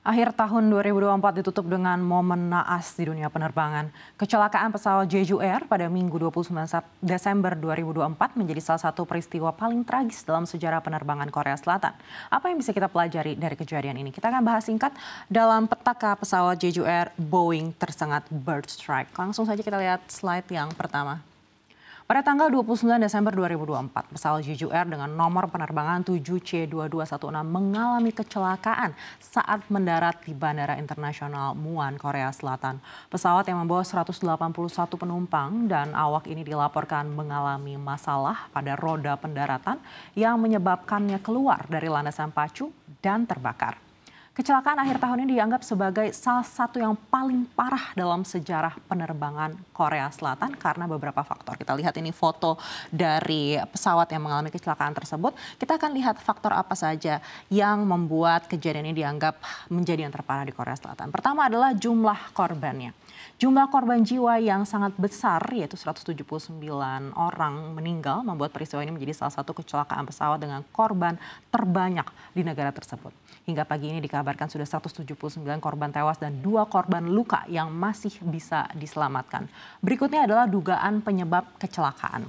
Akhir tahun 2024 ditutup dengan momen naas di dunia penerbangan. Kecelakaan pesawat Jeju Air pada Minggu 29 Desember 2024 menjadi salah satu peristiwa paling tragis dalam sejarah penerbangan Korea Selatan. Apa yang bisa kita pelajari dari kejadian ini? Kita akan bahas singkat dalam petaka pesawat Jeju Air Boeing tersengat bird strike. Langsung saja kita lihat slide yang pertama. Pada tanggal 29 Desember 2024, pesawat Jeju Air dengan nomor penerbangan 7C2216 mengalami kecelakaan saat mendarat di Bandara Internasional Muan, Korea Selatan. Pesawat yang membawa 181 penumpang dan awak ini dilaporkan mengalami masalah pada roda pendaratan yang menyebabkannya keluar dari landasan pacu dan terbakar. Kecelakaan akhir tahun ini dianggap sebagai salah satu yang paling parah dalam sejarah penerbangan Korea Selatan karena beberapa faktor. Kita lihat ini foto dari pesawat yang mengalami kecelakaan tersebut. Kita akan lihat faktor apa saja yang membuat kejadian ini dianggap menjadi yang terparah di Korea Selatan. Pertama adalah jumlah korbannya. Jumlah korban jiwa yang sangat besar, yaitu 179 orang meninggal, membuat peristiwa ini menjadi salah satu kecelakaan pesawat dengan korban terbanyak di negara tersebut. Hingga pagi ini dikabarkan sudah 179 korban tewas dan 2 korban luka yang masih bisa diselamatkan. Berikutnya adalah dugaan penyebab kecelakaan.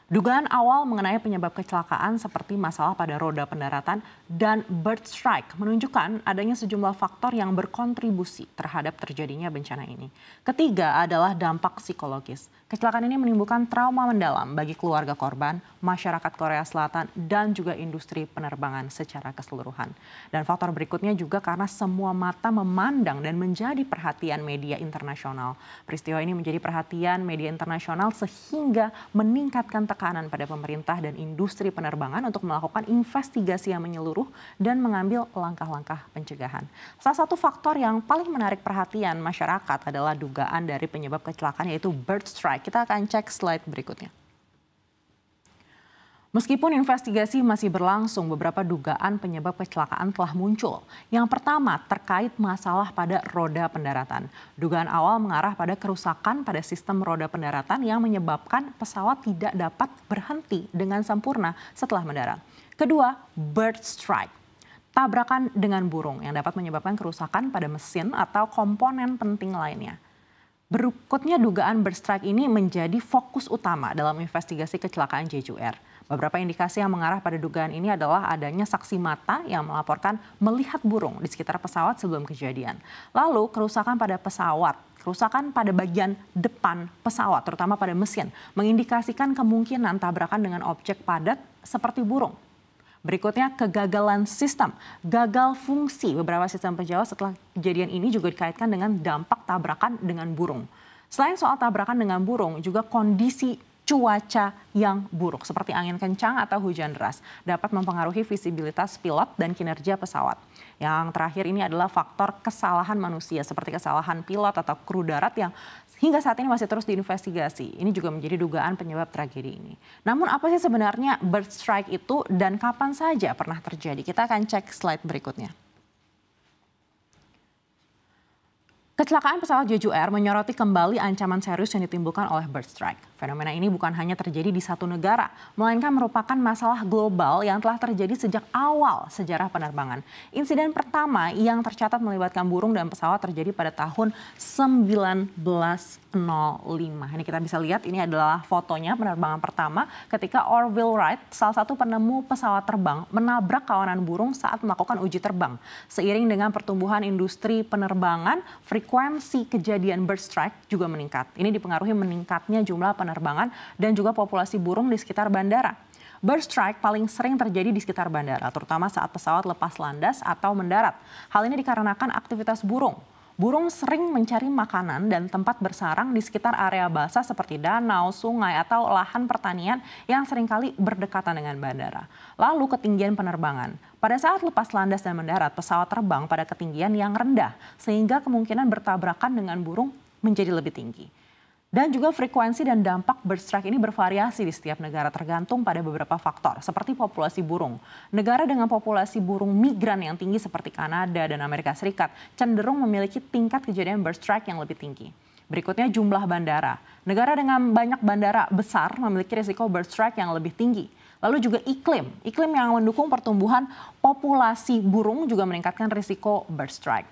Dugaan awal mengenai penyebab kecelakaan seperti masalah pada roda pendaratan dan bird strike menunjukkan adanya sejumlah faktor yang berkontribusi terhadap terjadinya bencana ini. Ketiga adalah dampak psikologis. Kecelakaan ini menimbulkan trauma mendalam bagi keluarga korban, masyarakat Korea Selatan, dan juga industri penerbangan secara keseluruhan. Dan faktor berikutnya juga karena semua mata memandang dan menjadi perhatian media internasional. Peristiwa ini menjadi perhatian media internasional sehingga meningkatkan tekanan pada pemerintah dan industri penerbangan untuk melakukan investigasi yang menyeluruh dan mengambil langkah-langkah pencegahan. Salah satu faktor yang paling menarik perhatian masyarakat adalah dugaan dari penyebab kecelakaan yaitu bird strike. Kita akan cek slide berikutnya. Meskipun investigasi masih berlangsung, beberapa dugaan penyebab kecelakaan telah muncul. Yang pertama terkait masalah pada roda pendaratan. Dugaan awal mengarah pada kerusakan pada sistem roda pendaratan yang menyebabkan pesawat tidak dapat berhenti dengan sempurna setelah mendarat. Kedua, bird strike. Tabrakan dengan burung yang dapat menyebabkan kerusakan pada mesin atau komponen penting lainnya. Berikutnya dugaan bird strike ini menjadi fokus utama dalam investigasi kecelakaan Jeju Air. Beberapa indikasi yang mengarah pada dugaan ini adalah adanya saksi mata yang melaporkan melihat burung di sekitar pesawat sebelum kejadian. Lalu kerusakan pada pesawat, kerusakan pada bagian depan pesawat terutama pada mesin mengindikasikan kemungkinan tabrakan dengan objek padat seperti burung. Berikutnya kegagalan sistem, gagal fungsi beberapa sistem penjawat setelah kejadian ini juga dikaitkan dengan dampak tabrakan dengan burung. Selain soal tabrakan dengan burung, juga kondisi cuaca yang buruk seperti angin kencang atau hujan deras dapat mempengaruhi visibilitas pilot dan kinerja pesawat. Yang terakhir ini adalah faktor kesalahan manusia seperti kesalahan pilot atau kru darat yang hingga saat ini masih terus diinvestigasi. Ini juga menjadi dugaan penyebab tragedi ini. Namun apa sih sebenarnya bird strike itu dan kapan saja pernah terjadi? Kita akan cek slide berikutnya. Kecelakaan pesawat Jeju Air menyoroti kembali ancaman serius yang ditimbulkan oleh bird strike. Fenomena ini bukan hanya terjadi di satu negara, melainkan merupakan masalah global yang telah terjadi sejak awal sejarah penerbangan. Insiden pertama yang tercatat melibatkan burung dan pesawat terjadi pada tahun 1905. Ini kita bisa lihat, ini adalah fotonya penerbangan pertama ketika Orville Wright, salah satu penemu pesawat terbang, menabrak kawanan burung saat melakukan uji terbang. Seiring dengan pertumbuhan industri penerbangan, frekuensi kejadian bird strike juga meningkat. Ini dipengaruhi meningkatnya jumlah penerbangan dan juga populasi burung di sekitar bandara. Bird strike paling sering terjadi di sekitar bandara, terutama saat pesawat lepas landas atau mendarat. Hal ini dikarenakan aktivitas burung. Burung sering mencari makanan dan tempat bersarang di sekitar area basah seperti danau, sungai, atau lahan pertanian yang seringkali berdekatan dengan bandara. Lalu ketinggian penerbangan. Pada saat lepas landas dan mendarat, pesawat terbang pada ketinggian yang rendah, sehingga kemungkinan bertabrakan dengan burung menjadi lebih tinggi. Dan juga frekuensi dan dampak bird strike ini bervariasi di setiap negara tergantung pada beberapa faktor seperti populasi burung. Negara dengan populasi burung migran yang tinggi seperti Kanada dan Amerika Serikat cenderung memiliki tingkat kejadian bird strike yang lebih tinggi. Berikutnya jumlah bandara. Negara dengan banyak bandara besar memiliki risiko bird strike yang lebih tinggi. Lalu juga iklim yang mendukung pertumbuhan populasi burung juga meningkatkan risiko bird strike.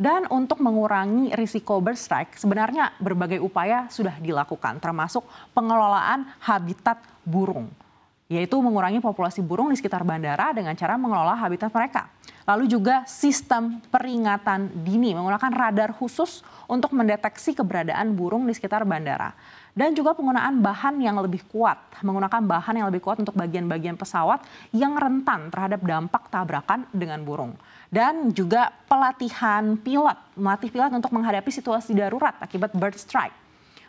Dan untuk mengurangi risiko bird strike, sebenarnya berbagai upaya sudah dilakukan, termasuk pengelolaan habitat burung, yaitu mengurangi populasi burung di sekitar bandara dengan cara mengelola habitat mereka. Lalu juga sistem peringatan dini menggunakan radar khusus untuk mendeteksi keberadaan burung di sekitar bandara. Dan juga penggunaan bahan yang lebih kuat, menggunakan bahan yang lebih kuat untuk bagian-bagian pesawat yang rentan terhadap dampak tabrakan dengan burung. Dan juga pelatihan pilot, melatih pilot untuk menghadapi situasi darurat akibat bird strike.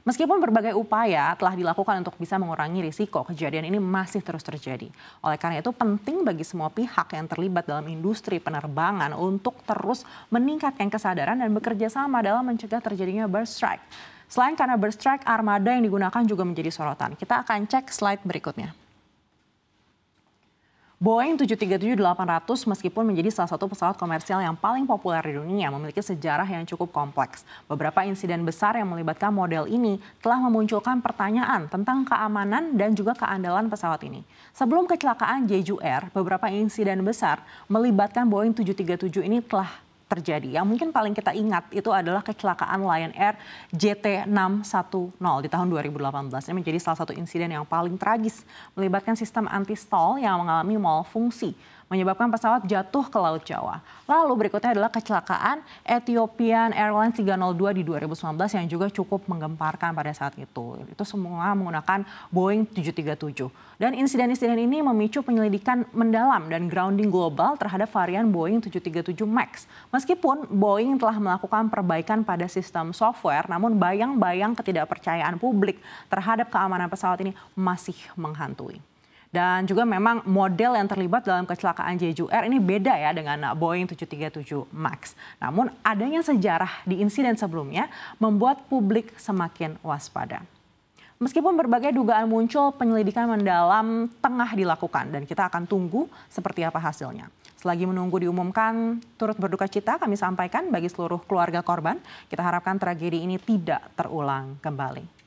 Meskipun berbagai upaya telah dilakukan untuk bisa mengurangi risiko, kejadian ini masih terus terjadi. Oleh karena itu penting bagi semua pihak yang terlibat dalam industri penerbangan untuk terus meningkatkan kesadaran dan bekerja sama dalam mencegah terjadinya bird strike. Selain karena bird strike, armada yang digunakan juga menjadi sorotan. Kita akan cek slide berikutnya. Boeing 737-800 meskipun menjadi salah satu pesawat komersial yang paling populer di dunia, memiliki sejarah yang cukup kompleks. Beberapa insiden besar yang melibatkan model ini telah memunculkan pertanyaan tentang keamanan dan juga keandalan pesawat ini. Sebelum kecelakaan Jeju Air, beberapa insiden besar melibatkan Boeing 737 ini telah terjadi. Yang mungkin paling kita ingat itu adalah kecelakaan Lion Air JT610 di tahun 2018. Ini menjadi salah satu insiden yang paling tragis, melibatkan sistem anti-stall yang mengalami malfungsi, menyebabkan pesawat jatuh ke Laut Jawa. Lalu berikutnya adalah kecelakaan Ethiopian Airlines 302 di 2019 yang juga cukup menggemparkan pada saat itu. Itu semua menggunakan Boeing 737. Dan insiden-insiden ini memicu penyelidikan mendalam dan grounding global terhadap varian Boeing 737 MAX. Meskipun Boeing telah melakukan perbaikan pada sistem software, namun bayang-bayang ketidakpercayaan publik terhadap keamanan pesawat ini masih menghantui. Dan juga memang model yang terlibat dalam kecelakaan Jeju Air ini beda ya dengan Boeing 737 MAX. Namun adanya sejarah di insiden sebelumnya membuat publik semakin waspada. Meskipun berbagai dugaan muncul, penyelidikan mendalam tengah dilakukan dan kita akan tunggu seperti apa hasilnya. Selagi menunggu diumumkan, turut berduka cita kami sampaikan bagi seluruh keluarga korban. Kita harapkan tragedi ini tidak terulang kembali.